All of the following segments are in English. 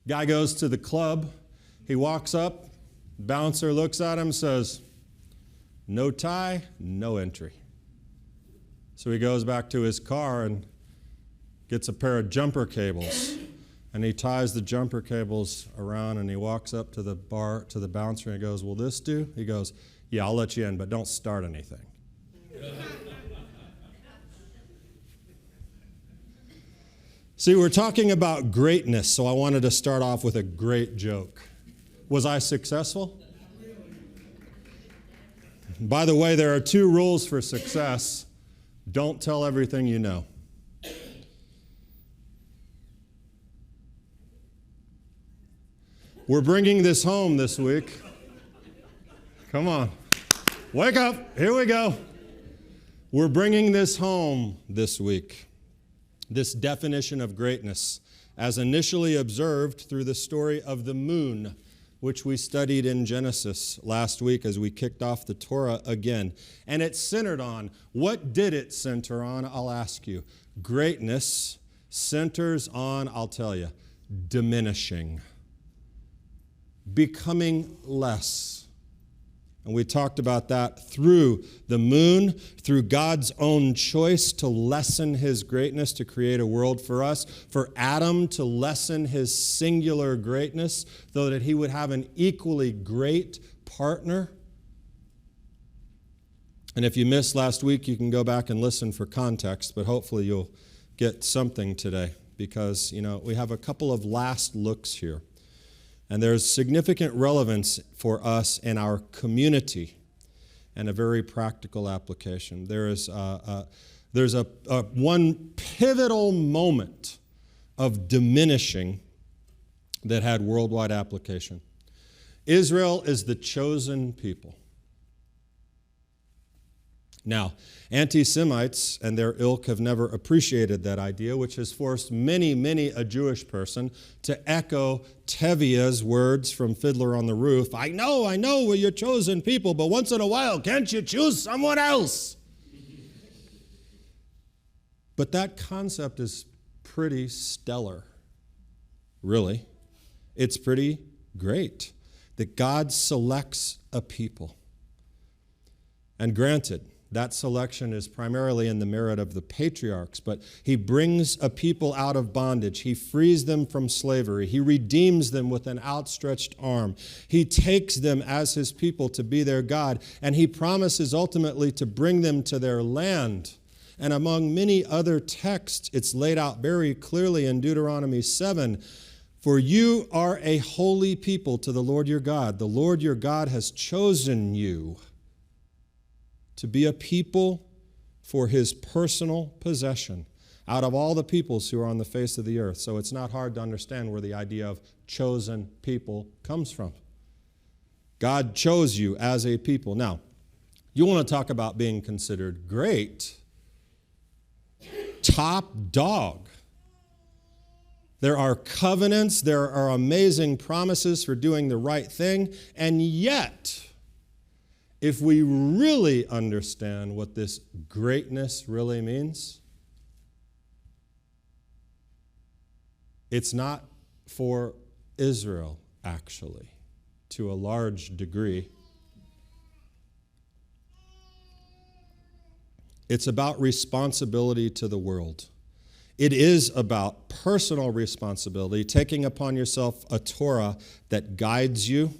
Guy goes to the club. He walks up. Bouncer looks at him, says, "No tie, no entry." So he goes back to his car and gets a pair of jumper cables. And he ties the jumper cables around, and he walks up to the bar, to the bouncer, and he goes, "Will this do?" He goes, "Yeah, I'll let you in, but don't start anything." See, we're talking about greatness, so I wanted to start off with a great joke. Was I successful? By the way, there are 2 rules for success. Don't tell everything you know. We're bringing this home this week. Come on. Wake up. Here we go. We're bringing this home this week. This definition of greatness, as initially observed through the story of the moon, which we studied in Genesis last week as we kicked off the Torah again. And it's centered on, what did it center on? I'll ask you. Greatness centers on, I'll tell you, diminishing. Becoming less. And we talked about that through the moon, through God's own choice to lessen his greatness, to create a world for us, for Adam to lessen his singular greatness, so that he would have an equally great partner. And if you missed last week, you can go back and listen for context, but hopefully you'll get something today, because, we have a couple of last looks here. And there's significant relevance for us in our community and a very practical application. There's one pivotal moment of diminishing that had worldwide application. Israel is the chosen people. Now, anti-Semites and their ilk have never appreciated that idea, which has forced many a Jewish person to echo Tevia's words from Fiddler on the Roof. I know, we're your chosen people, but once in a while, can't you choose someone else? But that concept is pretty stellar, really. It's pretty great that God selects a people. And granted, that selection is primarily in the merit of the patriarchs, but he brings a people out of bondage. He frees them from slavery. He redeems them with an outstretched arm. He takes them as his people to be their God, and he promises ultimately to bring them to their land. And among many other texts, it's laid out very clearly in Deuteronomy 7, "For you are a holy people to the Lord your God. The Lord your God has chosen you to be a people for his personal possession out of all the peoples who are on the face of the earth." So it's not hard to understand where the idea of chosen people comes from. God chose you as a people. Now, you want to talk about being considered great. Top dog. There are covenants, there are amazing promises for doing the right thing, and yet, if we really understand what this greatness really means, it's not for Israel, actually, to a large degree. It's about responsibility to the world. It is about personal responsibility, taking upon yourself a Torah that guides you,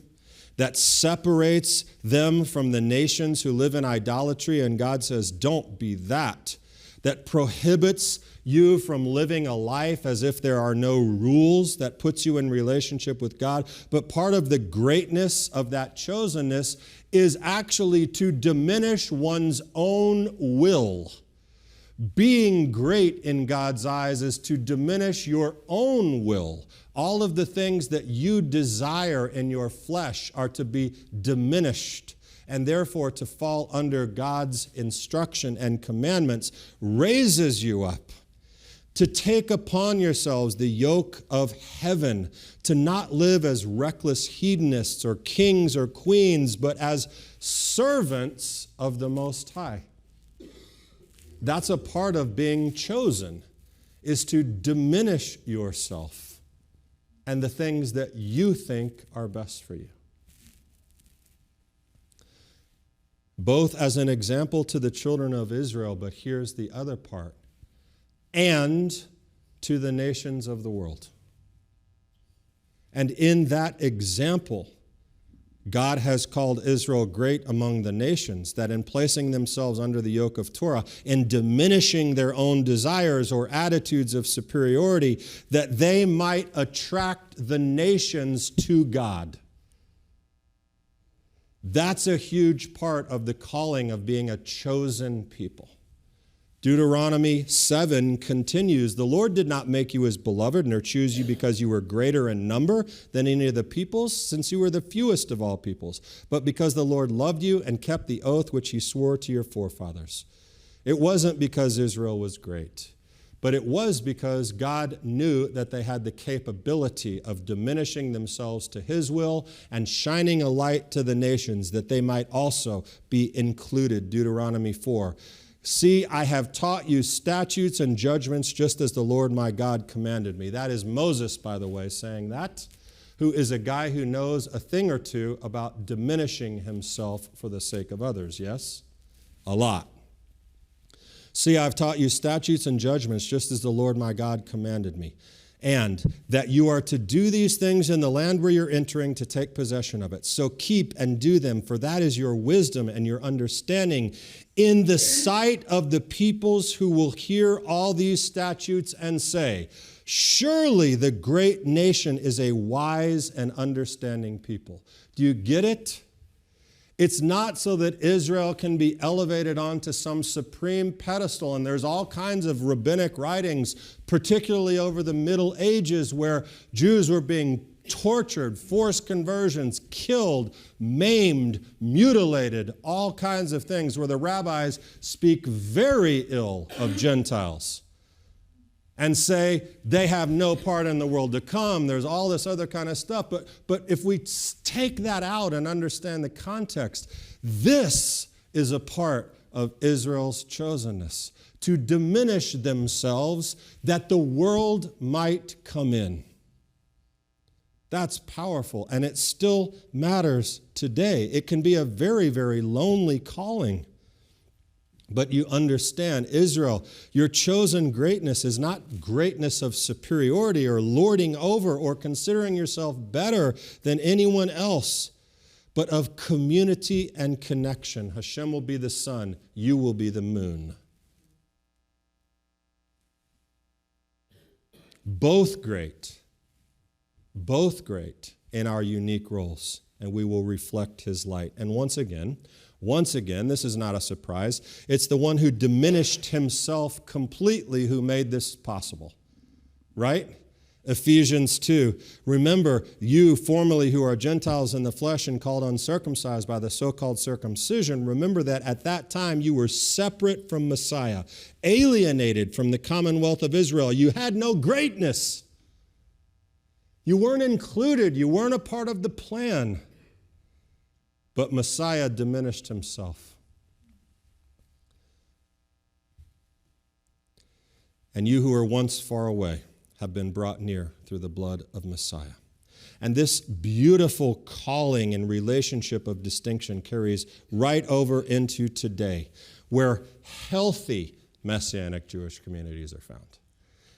that separates them from the nations who live in idolatry, and God says, don't be that. That prohibits you from living a life as if there are no rules, that puts you in relationship with God. But part of the greatness of that chosenness is actually to diminish one's own will. Being great in God's eyes is to diminish your own will. All of the things that you desire in your flesh are to be diminished, and therefore to fall under God's instruction and commandments raises you up. To take upon yourselves the yoke of heaven, to not live as reckless hedonists or kings or queens, but as servants of the Most High. That's a part of being chosen, is to diminish yourself and the things that you think are best for you. Both as an example to the children of Israel, but here's the other part, and to the nations of the world. And in that example, God has called Israel great among the nations, that in placing themselves under the yoke of Torah, in diminishing their own desires or attitudes of superiority, that they might attract the nations to God. That's a huge part of the calling of being a chosen people. Deuteronomy 7 continues, "The Lord did not make you his beloved, nor choose you because you were greater in number than any of the peoples, since you were the fewest of all peoples, but because the Lord loved you and kept the oath which he swore to your forefathers." It wasn't because Israel was great, but it was because God knew that they had the capability of diminishing themselves to his will and shining a light to the nations, that they might also be included. Deuteronomy 4. "See, I have taught you statutes and judgments just as the Lord my God commanded me." That is Moses, by the way, saying that, who is a guy who knows a thing or two about diminishing himself for the sake of others, yes? A lot. "See, I've taught you statutes and judgments just as the Lord my God commanded me. And that you are to do these things in the land where you're entering to take possession of it. So keep and do them, for that is your wisdom and your understanding in the sight of the peoples who will hear all these statutes and say, 'Surely the great nation is a wise and understanding people.'" Do you get it? It's not so that Israel can be elevated onto some supreme pedestal, and there's all kinds of rabbinic writings, particularly over the Middle Ages, where Jews were being tortured, forced conversions, killed, maimed, mutilated, all kinds of things, where the rabbis speak very ill of Gentiles and say they have no part in the world to come. There's all this other kind of stuff. But if we take that out and understand the context, this is a part of Israel's chosenness, to diminish themselves that the world might come in. That's powerful, and it still matters today. It can be a very, very lonely calling. But you understand, Israel, your chosen greatness is not greatness of superiority or lording over or considering yourself better than anyone else, but of community and connection. Hashem will be the sun, you will be the moon. Both great in our unique roles, and we will reflect his light. And once again, this is not a surprise. It's the one who diminished himself completely who made this possible, right? Ephesians 2, "Remember, you formerly who are Gentiles in the flesh and called uncircumcised by the so-called circumcision, remember that at that time you were separate from Messiah, alienated from the commonwealth of Israel. You had no greatness. You weren't included. You weren't a part of the plan. But Messiah diminished himself. And you who were once far away have been brought near through the blood of Messiah." And this beautiful calling and relationship of distinction carries right over into today, where healthy Messianic Jewish communities are found.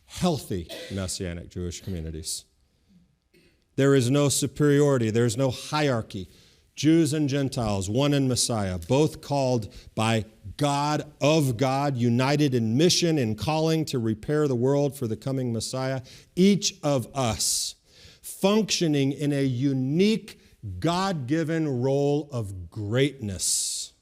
Healthy Messianic Jewish communities. There is no superiority. There is no hierarchy. Jews and Gentiles, one in Messiah, both called by God, of God, united in mission and calling to repair the world for the coming Messiah, each of us functioning in a unique, God-given role of greatness.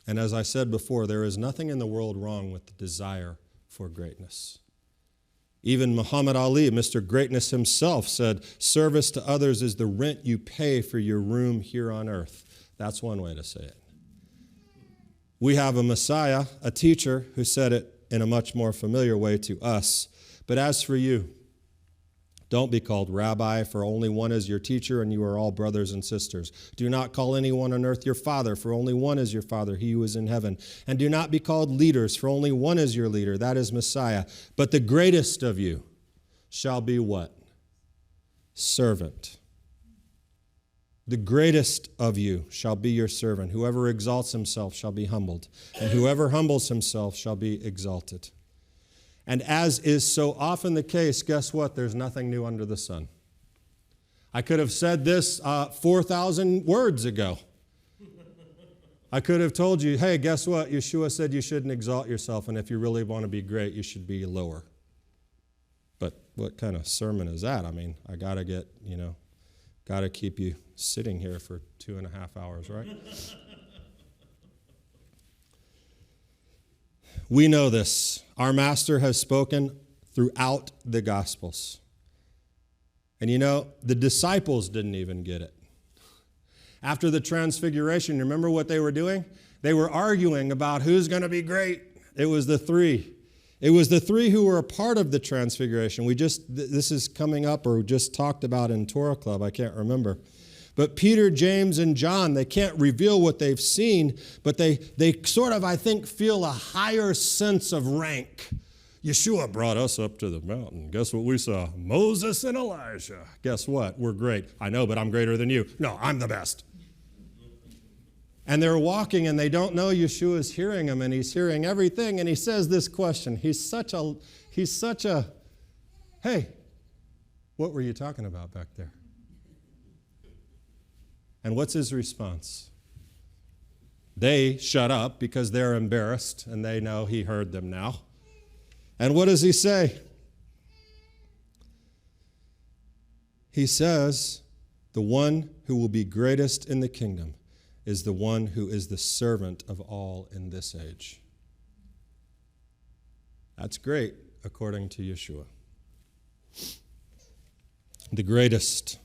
And as I said before, there is nothing in the world wrong with the desire for greatness. Even Muhammad Ali, Mr. Greatness himself, said, "Service to others is the rent you pay for your room here on earth." That's one way to say it. We have a Messiah, a teacher, who said it in a much more familiar way to us. "But as for you, Don't be called rabbi, for only one is your teacher, and you are all brothers and sisters. Do not call anyone on earth your father, for only one is your father, he who is in heaven. And do not be called leaders, for only one is your leader, that is Messiah. But the greatest of you shall be what? Servant. The greatest of you shall be your servant. Whoever exalts himself shall be humbled, and whoever humbles himself shall be exalted. And as is so often the case, guess what? There's nothing new under the sun. I could have said this 4,000 words ago. I could have told you, hey, guess what? Yeshua said you shouldn't exalt yourself, and if you really want to be great, you should be lower. But what kind of sermon is that? I mean, I got to keep you sitting here for 2.5 hours, right? We know this. Our Master has spoken throughout the Gospels. And the disciples didn't even get it. After the transfiguration, remember what they were doing? They were arguing about who's going to be great. It was the three. It was the three who were a part of the transfiguration. This is coming up, or just talked about in Torah Club, I can't remember. But Peter, James, and John, they can't reveal what they've seen, but they sort of, I think, feel a higher sense of rank. Yeshua brought us up to the mountain. Guess what we saw? Moses and Elijah. Guess what? We're great. I know, but I'm greater than you. No, I'm the best. And they're walking, and they don't know Yeshua's hearing them, and he's hearing everything, and he says this question. He's such a, hey, what were you talking about back there? And what's his response? They shut up because they're embarrassed, and they know he heard them now. And what does he say? He says, the one who will be greatest in the kingdom is the one who is the servant of all in this age. That's great, according to Yeshua. The greatest.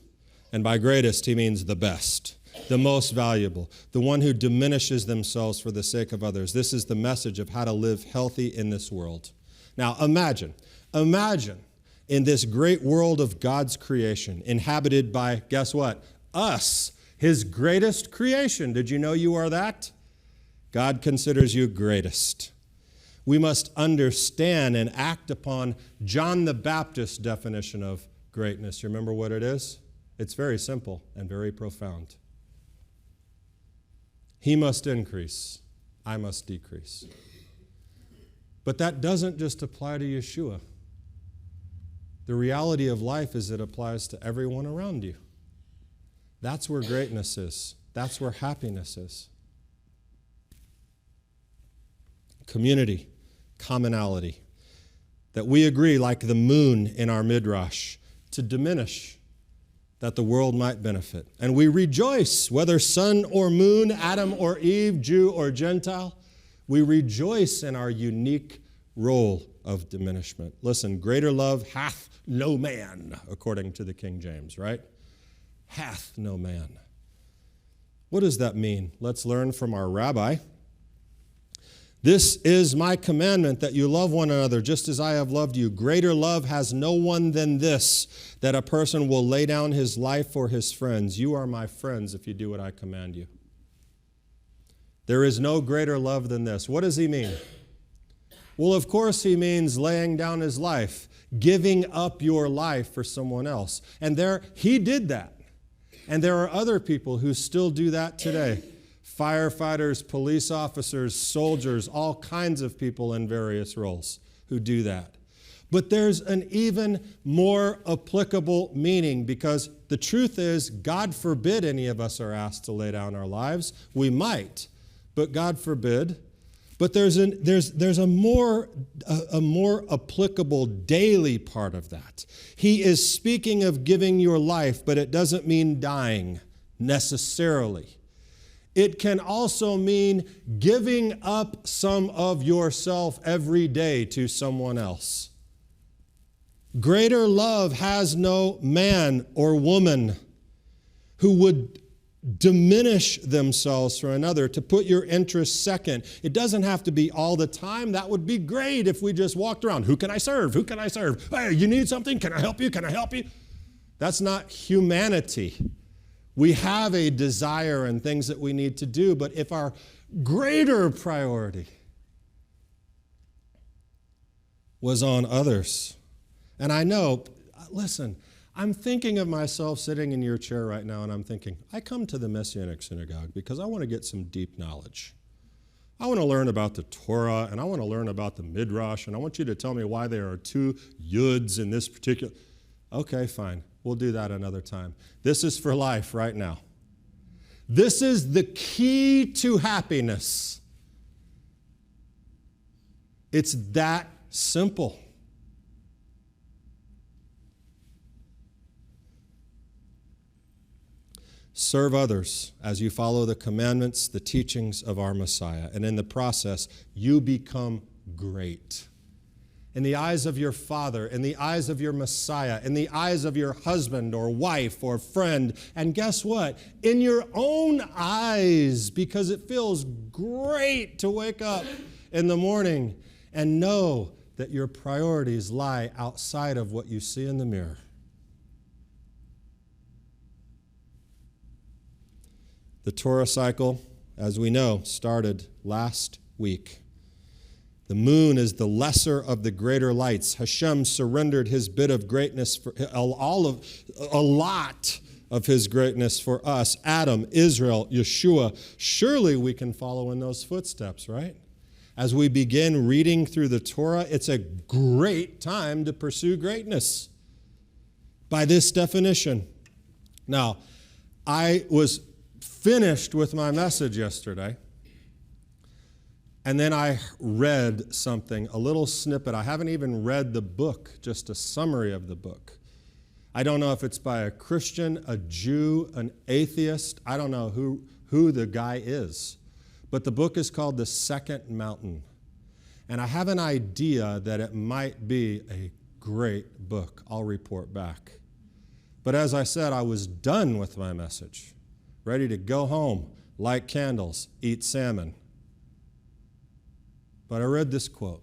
And by greatest, he means the best, the most valuable, the one who diminishes themselves for the sake of others. This is the message of how to live healthy in this world. Now, imagine in this great world of God's creation, inhabited by, guess what? Us, his greatest creation. Did you know you are that? God considers you greatest. We must understand and act upon John the Baptist's definition of greatness. You remember what it is? It's very simple and very profound. He must increase, I must decrease. But that doesn't just apply to Yeshua. The reality of life is it applies to everyone around you. That's where greatness is. That's where happiness is. Community, commonality. That we agree, like the moon in our midrash, to diminish, that the world might benefit. And we rejoice, whether sun or moon, Adam or Eve, Jew or Gentile, we rejoice in our unique role of diminishment. Listen, greater love hath no man, according to the King James, right? Hath no man. What does that mean? Let's learn from our rabbi. This is my commandment, that you love one another just as I have loved you. Greater love has no one than this, that a person will lay down his life for his friends. You are my friends if you do what I command you. There is no greater love than this. What does he mean? Well, of course he means laying down his life, giving up your life for someone else. And he did that. And there are other people who still do that today. Firefighters, police officers, soldiers, all kinds of people in various roles who do that. But there's an even more applicable meaning, because the truth is, God forbid any of us are asked to lay down our lives. We might, but God forbid. But there's a more applicable daily part of that. He is speaking of giving your life, but it doesn't mean dying necessarily. It can also mean giving up some of yourself every day to someone else. Greater love has no man or woman who would diminish themselves for another, to put your interests second. It doesn't have to be all the time. That would be great if we just walked around. Who can I serve? Who can I serve? Hey, you need something? Can I help you? Can I help you? That's not humanity. We have a desire and things that we need to do, but if our greater priority was on others, and I know, listen, I'm thinking of myself sitting in your chair right now, and I'm thinking, I come to the Messianic synagogue because I want to get some deep knowledge. I want to learn about the Torah, and I want to learn about the Midrash, and I want you to tell me why there are 2 yuds in this particular. Okay, fine. We'll do that another time. This is for life right now. This is the key to happiness. It's that simple. Serve others as you follow the commandments, the teachings of our Messiah. And in the process, you become great. In the eyes of your Father, in the eyes of your Messiah, in the eyes of your husband or wife or friend. And guess what? In your own eyes, because it feels great to wake up in the morning and know that your priorities lie outside of what you see in the mirror. The Torah Cycle, as we know, started last week. The moon is the lesser of the greater lights. Hashem surrendered his bit of greatness, for a lot of his greatness for us. Adam, Israel, Yeshua. Surely we can follow in those footsteps, right? As we begin reading through the Torah, it's a great time to pursue greatness by this definition. Now, I was finished with my message yesterday, and then I read something, a little snippet. I haven't even read the book, just a summary of the book. I don't know if it's by a Christian, a Jew, an atheist. I don't know who the guy is. But the book is called The Second Mountain. And I have an idea that it might be a great book. I'll report back. But as I said, I was done with my message, ready to go home, light candles, eat salmon. But I read this quote.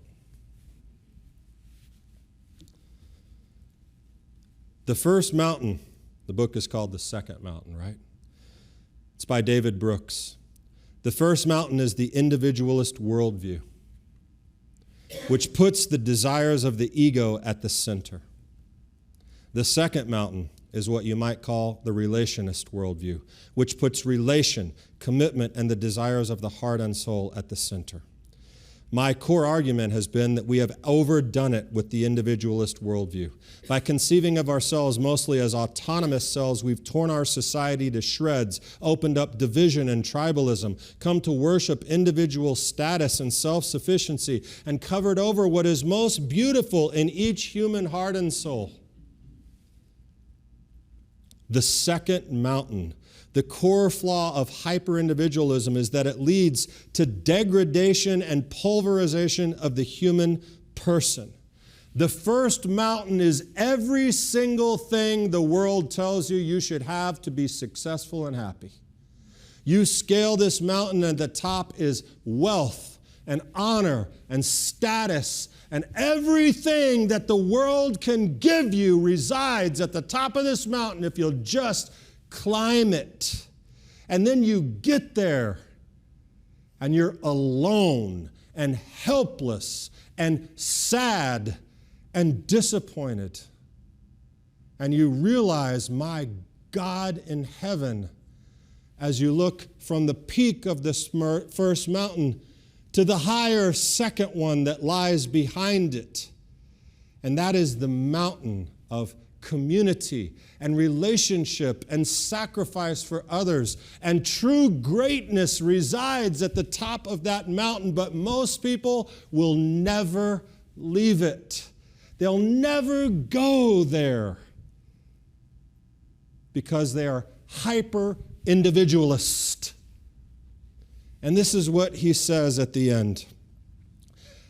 The first mountain, the book is called The Second Mountain, right? It's by David Brooks. The first mountain is the individualist worldview, which puts the desires of the ego at the center. The second mountain is what you might call the relationist worldview, which puts relation, commitment, and the desires of the heart and soul at the center. My core argument has been that we have overdone it with the individualist worldview. By conceiving of ourselves mostly as autonomous selves, we've torn our society to shreds, opened up division and tribalism, come to worship individual status and self-sufficiency, and covered over what is most beautiful in each human heart and soul. The second mountain. The core flaw of hyper-individualism is that it leads to degradation and pulverization of the human person. The first mountain is every single thing the world tells you should have to be successful and happy. You scale this mountain, and the top is wealth and honor and status, and everything that the world can give you resides at the top of this mountain if you'll just climb it. And then you get there and you're alone and helpless and sad and disappointed. And you realize, my God in heaven, as you look from the peak of this first mountain to the higher second one that lies behind it. And that is the mountain of community and relationship and sacrifice for others. And true greatness resides at the top of that mountain, but most people will never leave it. They'll never go there because they are hyper-individualist. And this is what he says at the end.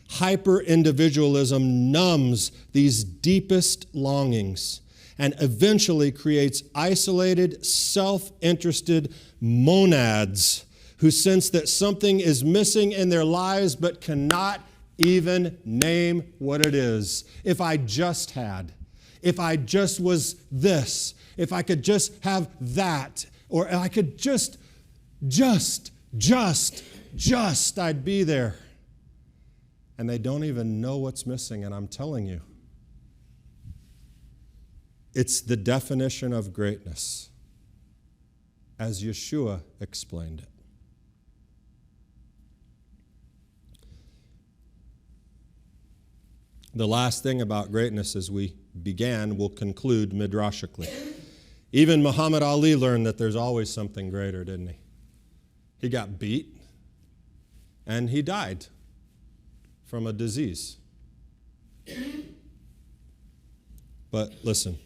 Hyper-individualism numbs these deepest longings and eventually creates isolated, self-interested monads who sense that something is missing in their lives but cannot even name what it is. If I just had, if I just was this, if I could just have that, or I could just, I'd be there. And they don't even know what's missing, and I'm telling you, it's the definition of greatness, as Yeshua explained it. The last thing about greatness as we began will conclude midrashically. Even Muhammad Ali learned that there's always something greater, didn't he? He got beat and he died from a disease. But listen,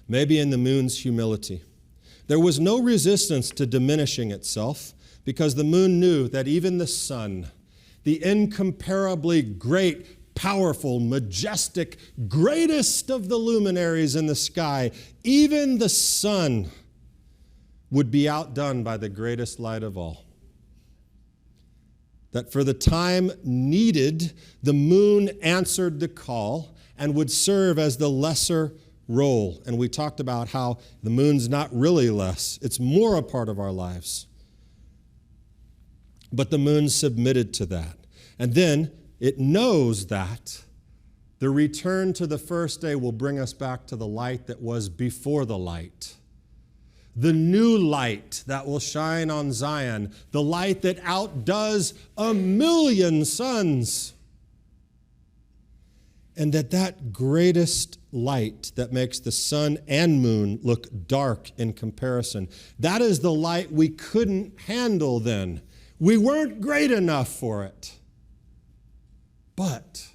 maybe in the moon's humility, there was no resistance to diminishing itself because the moon knew that even the sun, the incomparably great, powerful, majestic, greatest of the luminaries in the sky, even the sun would be outdone by the greatest light of all. That for the time needed, the moon answered the call and would serve as the lesser role. And we talked about how the moon's not really less, it's more a part of our lives. But the moon submitted to that. And then it knows that the return to the first day will bring us back to the light that was before the light. The new light that will shine on Zion, the light that outdoes 1,000,000 suns. And that greatest light that makes the sun and moon look dark in comparison, that is the light we couldn't handle then. We weren't great enough for it. But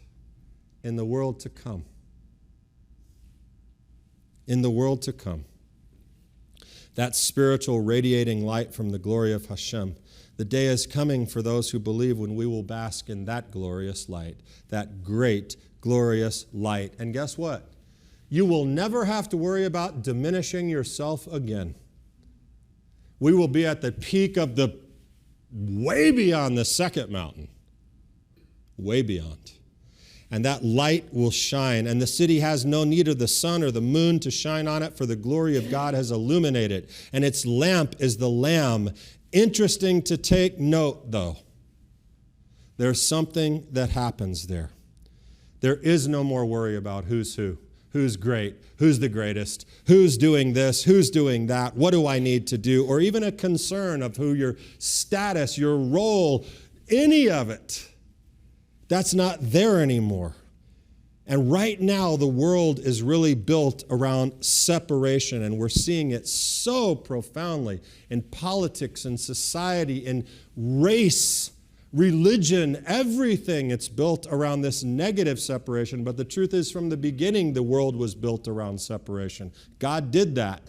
in the world to come, that spiritual radiating light from the glory of Hashem, the day is coming for those who believe when we will bask in that glorious light, that great, glorious light. And guess what? You will never have to worry about diminishing yourself again. We will be at the peak of the way beyond the second mountain. Way beyond. And that light will shine, and the city has no need of the sun or the moon to shine on it, for the glory of God has illuminated, and its lamp is the Lamb. Interesting to take note, though. There's something that happens there. There is no more worry about who's who, who's great, who's the greatest, who's doing this, who's doing that, what do I need to do, or even a concern of who your status, your role, any of it. That's not there anymore. And right now, the world is really built around separation, and we're seeing it so profoundly in politics and society, in race, religion, everything. It's built around this negative separation. But the truth is, from the beginning, the world was built around separation. God did that.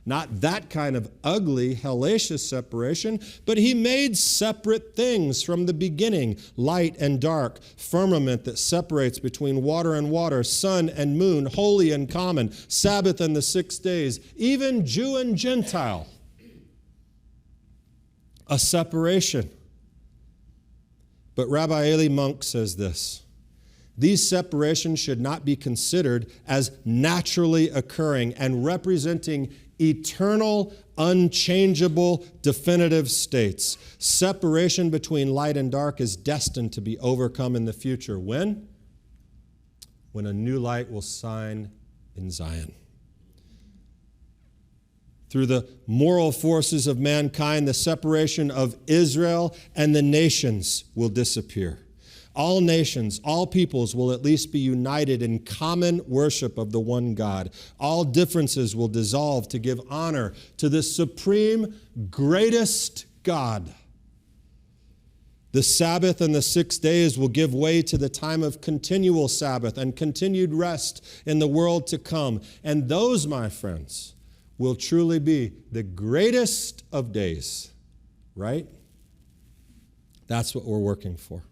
Not that kind of ugly, hellacious separation, but he made separate things from the beginning, light and dark, firmament that separates between water and water, sun and moon, holy and common, Sabbath and the 6 days, even Jew and Gentile. A separation. But Rabbi Eli Monk says this: these separations should not be considered as naturally occurring and representing eternal, unchangeable, definitive states. Separation between light and dark is destined to be overcome in the future. When? When a new light will shine in Zion. Through the moral forces of mankind, the separation of Israel and the nations will disappear. All nations, all peoples will at least be united in common worship of the one God. All differences will dissolve to give honor to the supreme, greatest God. The Sabbath and the 6 days will give way to the time of continual Sabbath and continued rest in the world to come. And those, my friends, will truly be the greatest of days, right? That's what we're working for.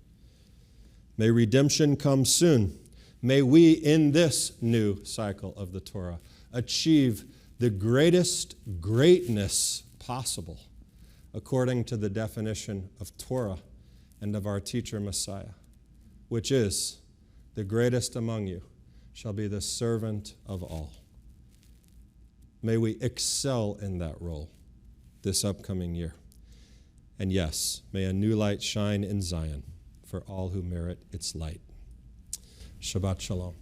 May redemption come soon. May we, in this new cycle of the Torah, achieve the greatest greatness possible according to the definition of Torah and of our teacher Messiah, which is, the greatest among you shall be the servant of all. May we excel in that role this upcoming year. And yes, may a new light shine in Zion for all who merit its light. Shabbat Shalom.